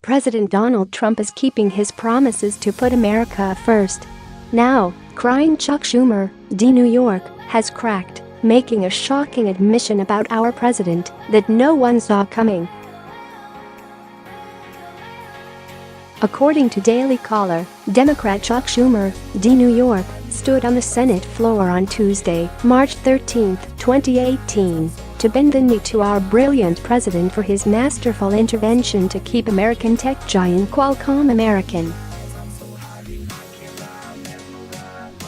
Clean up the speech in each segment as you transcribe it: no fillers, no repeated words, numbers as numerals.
President Donald Trump is keeping his promises to put America first. Now, crying Chuck Schumer, D. New York, has cracked, making a shocking admission about our president that no one saw coming. According to Daily Caller, Democrat Chuck Schumer, D. New York, stood on the Senate floor on Tuesday, March 13, 2018, to bend the knee to our brilliant president for his masterful intervention to keep American tech giant Qualcomm American.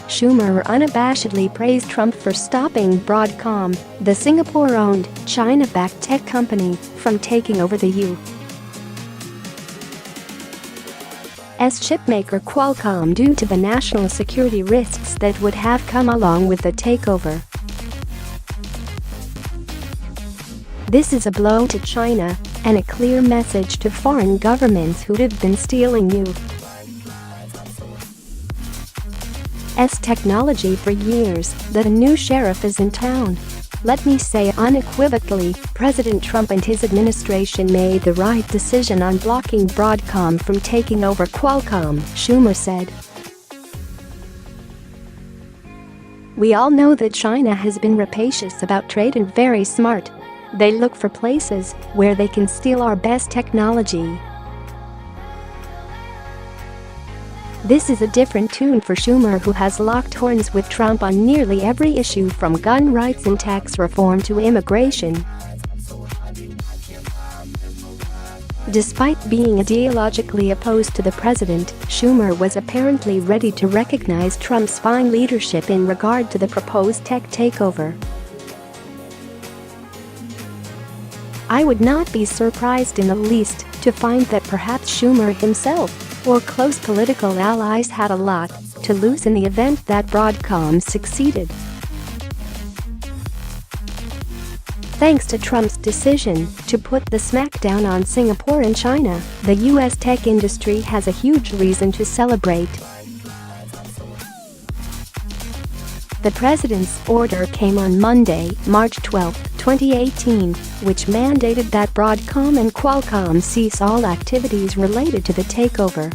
Schumer unabashedly praised Trump for stopping Broadcom, the Singapore-owned, China-backed tech company, from taking over the U.S. chipmaker Qualcomm due to the national security risks that would have come along with the takeover. This is a blow to China and a clear message to foreign governments who'd have been stealing U.S. technology for years that a new sheriff is in town. Let me say unequivocally, President Trump and his administration made the right decision on blocking Broadcom from taking over Qualcomm, Schumer said. We all know that China has been rapacious about trade and very smart. They look for places where they can steal our best technology. This is a different tune for Schumer, who has locked horns with Trump on nearly every issue from gun rights and tax reform to immigration. Despite being ideologically opposed to the president, Schumer was apparently ready to recognize Trump's fine leadership in regard to the proposed tech takeover. I would not be surprised in the least to find that perhaps Schumer himself or close political allies had a lot to lose in the event that Broadcom succeeded. Thanks to Trump's decision to put the smackdown on Singapore and China, the U.S. tech industry has a huge reason to celebrate. The president's order came on Monday, March 12, 2018, which mandated that Broadcom and Qualcomm cease all activities related to the takeover.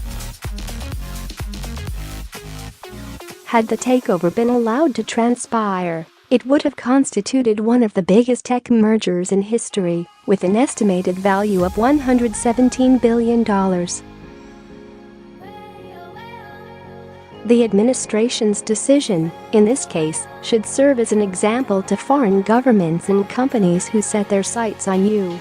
Had the takeover been allowed to transpire, it would have constituted one of the biggest tech mergers in history, with an estimated value of $117 billion. The administration's decision, in this case, should serve as an example to foreign governments and companies who set their sights on U.S.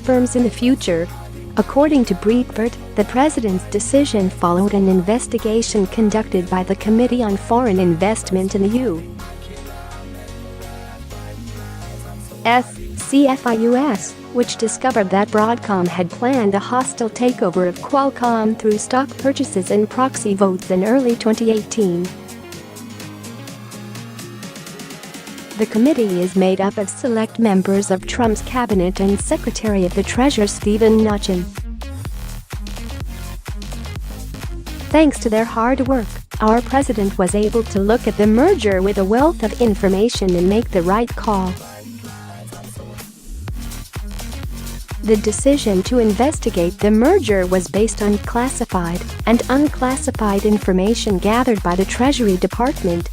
firms in the future. According to Breitbart, the president's decision followed an investigation conducted by the Committee on Foreign Investment in the U.S. CFIUS, which discovered that Broadcom had planned a hostile takeover of Qualcomm through stock purchases and proxy votes in early 2018. The committee is made up of select members of Trump's cabinet and Secretary of the Treasury Steven Mnuchin. Thanks to their hard work, our president was able to look at the merger with a wealth of information and make the right call. The decision to investigate the merger was based on classified and unclassified information gathered by the Treasury Department.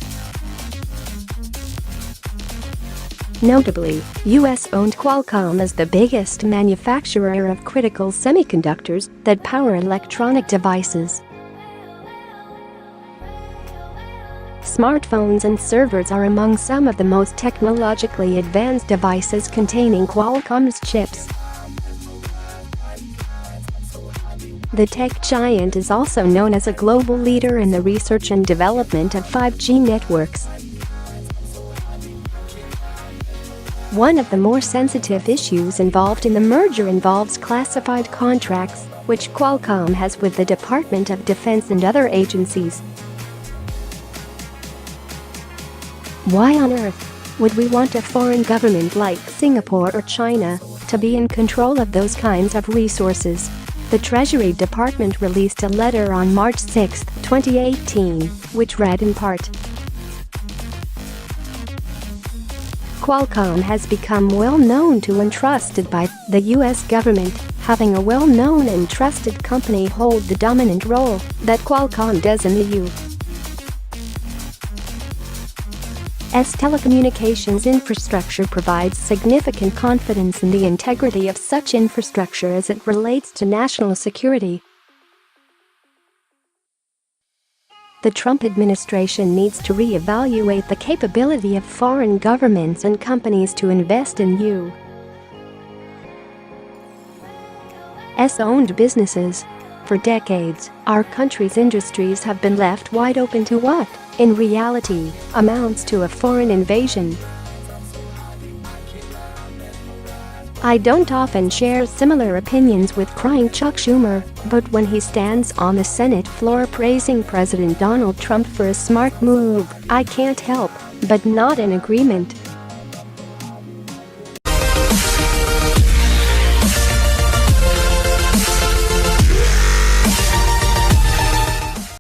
Notably, U.S.-owned Qualcomm is the biggest manufacturer of critical semiconductors that power electronic devices. Smartphones and servers are among some of the most technologically advanced devices containing Qualcomm's chips. The tech giant is also known as a global leader in the research and development of 5G networks. One of the more sensitive issues involved in the merger involves classified contracts, which Qualcomm has with the Department of Defense and other agencies. Why on earth would we want a foreign government like Singapore or China to be in control of those kinds of resources? The Treasury Department released a letter on March 6, 2018, which read in part, Qualcomm has become well known to and trusted by the U.S. government, having a well-known and trusted company hold the dominant role that Qualcomm does in the U.S. telecommunications infrastructure provides significant confidence in the integrity of such infrastructure as it relates to national security. The Trump administration needs to re-evaluate the capability of foreign governments and companies to invest in U.S.-owned businesses. For decades, our country's industries have been left wide open to what, in reality, amounts to a foreign invasion. I don't often share similar opinions with crying Chuck Schumer, but when he stands on the Senate floor praising President Donald Trump for a smart move, I can't help but nod in agreement.